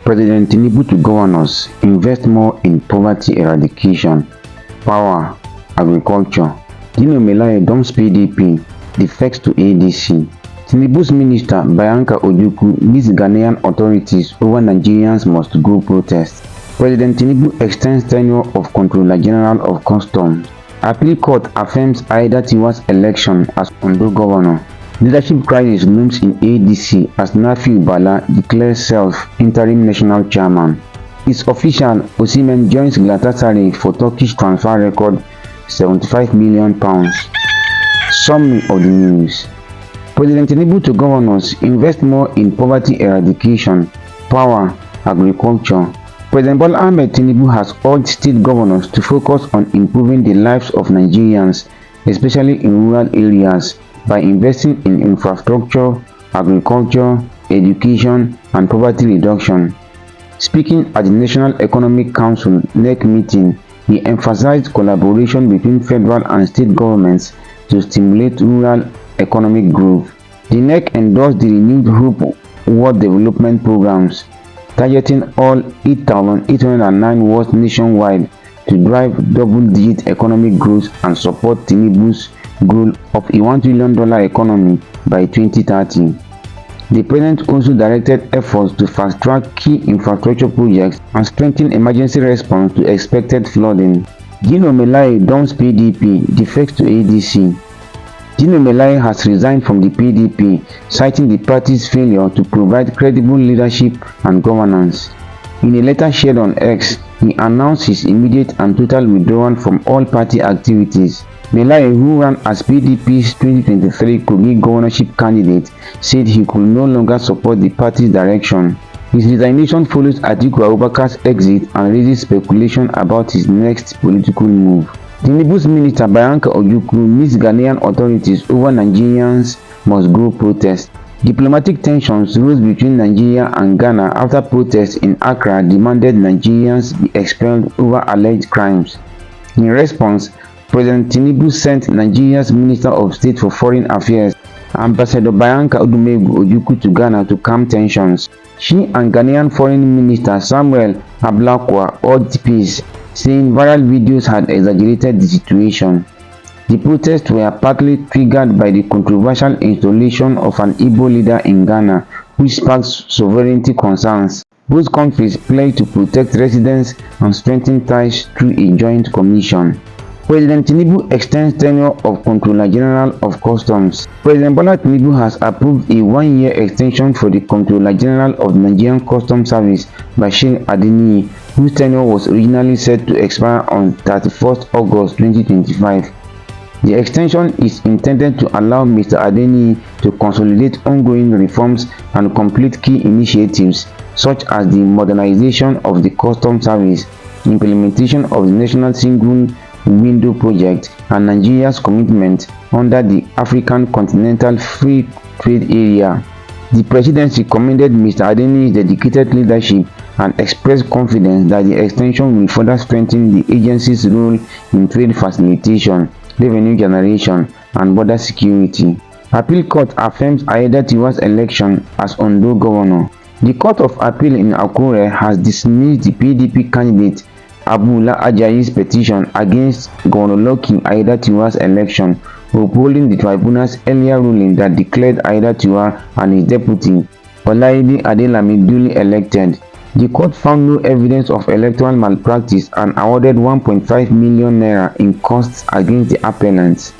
President Tinubu to governors invest more in poverty eradication, power, agriculture. Dino Melaye dumps PDP, defects to ADC. Tinubu's minister Bianca Ojukwu leads Ghanaian authorities over Nigerians must go protest. President Tinubu extends tenure of Controller General of Customs. Appeal Court affirms Aida Tiwa's election as Ondo governor. Leadership crisis looms in ADC as Nafiu Bala declares self interim national chairman. It's official, Osimhen joins Galatasaray for Turkish transfer record £75 million. Summary of the news. President Tinubu to governors invest more in poverty eradication, power, agriculture. President Bola Ahmed Tinubu has urged state governors to focus on improving the lives of Nigerians, especially in rural areas, by investing in infrastructure, agriculture, education, and poverty reduction. Speaking at the National Economic Council NEC meeting, he emphasized collaboration between federal and state governments to stimulate rural economic growth. The NEC endorsed the renewed Hope World Development Programs, targeting all 8,809 wards nationwide to drive double-digit economic growth and support Tinubu's goal of a $1 trillion economy by 2030. The president also directed efforts to fast-track key infrastructure projects and strengthen emergency response to expected flooding. Dino Melaye dumps PDP, defects to ADC. Dino Melaye has resigned from the PDP, citing the party's failure to provide credible leadership and governance. In a letter shared on X, he announced his immediate and total withdrawal from all party activities. Melaye, who ran as PDP's 2023 Kogi governorship candidate, said he could no longer support the party's direction. His resignation follows Atiku Abubakar's exit and raises speculation about his next political move. Tinubu's minister Bianca Ojukwu meets Ghanaian authorities over Nigerians must go protest. Diplomatic tensions rose between Nigeria and Ghana after protests in Accra demanded Nigerians be expelled over alleged crimes. In response, President Tinubu sent Nigeria's Minister of State for Foreign Affairs, Ambassador Bianca Odumegwu Ojukwu, to Ghana to calm tensions. She and Ghanaian Foreign Minister Samuel Ablakwa urged peace, saying viral videos had exaggerated the situation. The protests were partly triggered by the controversial installation of an Igbo leader in Ghana, which sparked sovereignty concerns. Both countries pledged to protect residents and strengthen ties through a joint commission. President Tinubu extends tenure of Controller General of Customs. President Bola Tinubu has approved a one-year extension for the Controller General of the Nigerian Customs Service, Bashir Adeniyi, whose tenure was originally set to expire on 31st August 2025. The extension is intended to allow Mr. Adeniyi to consolidate ongoing reforms and complete key initiatives such as the modernization of the Customs Service, implementation of the National Single Window Project, and Nigeria's commitment under the African Continental Free Trade Area. The presidency commended Mr. Adeniyi's dedicated leadership and expressed confidence that the extension will further strengthen the agency's role in trade facilitation, revenue generation, and border security. Appeal Court affirms Aida Tiwa's election as Ondo governor. The Court of Appeal in Akure has dismissed the PDP candidate Abdullah Ajayi's petition against Governor Lucky Aida Tiwa's election, upholding the tribunal's earlier ruling that declared Aida Tiwa and his deputy, Olaide Adelami, duly elected. The court found no evidence of electoral malpractice and awarded 1.5 million naira in costs against the appellants.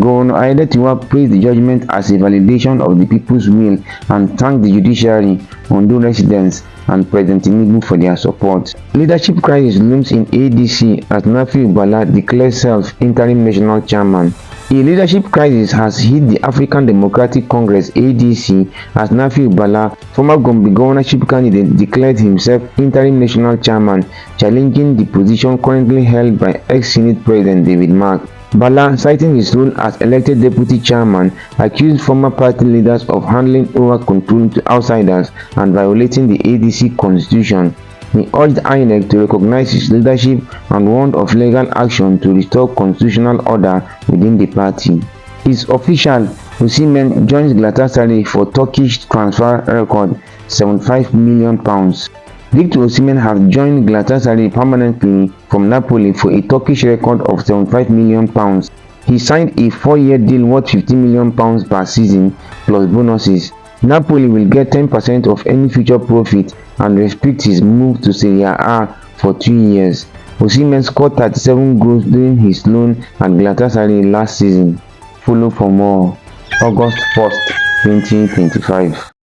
Governor Aida Tiwa praised the judgment as a validation of the people's will and thanked the judiciary, Ondo residents, and President Tinubu for their support. Leadership crisis looms in ADC as Nafiu Bala declares self interim national chairman. A leadership crisis has hit the African Democratic Congress (ADC) as Nafiu Bala, former Gombe governorship candidate, declared himself interim national chairman, challenging the position currently held by ex-Senate President David Mark. Bala, citing his role as elected deputy chairman, accused former party leaders of handing over control to outsiders and violating the ADC constitution. He urged INEC to recognize his leadership and warned of legal action to restore constitutional order within the party. It's official, Osimhen joins Galatasaray for Turkish transfer record £75 million. Victor Osimhen has joined Galatasaray permanently from Napoli for a Turkish record of £75 million. He signed a 4-year deal worth £50 million per season plus bonuses. Napoli will get 10% of any future profit and restrict his move to Serie A for 2 years. Osimhen scored 37 goals during his loan at Galatasaray last season. Follow for more. August 1st, 2025.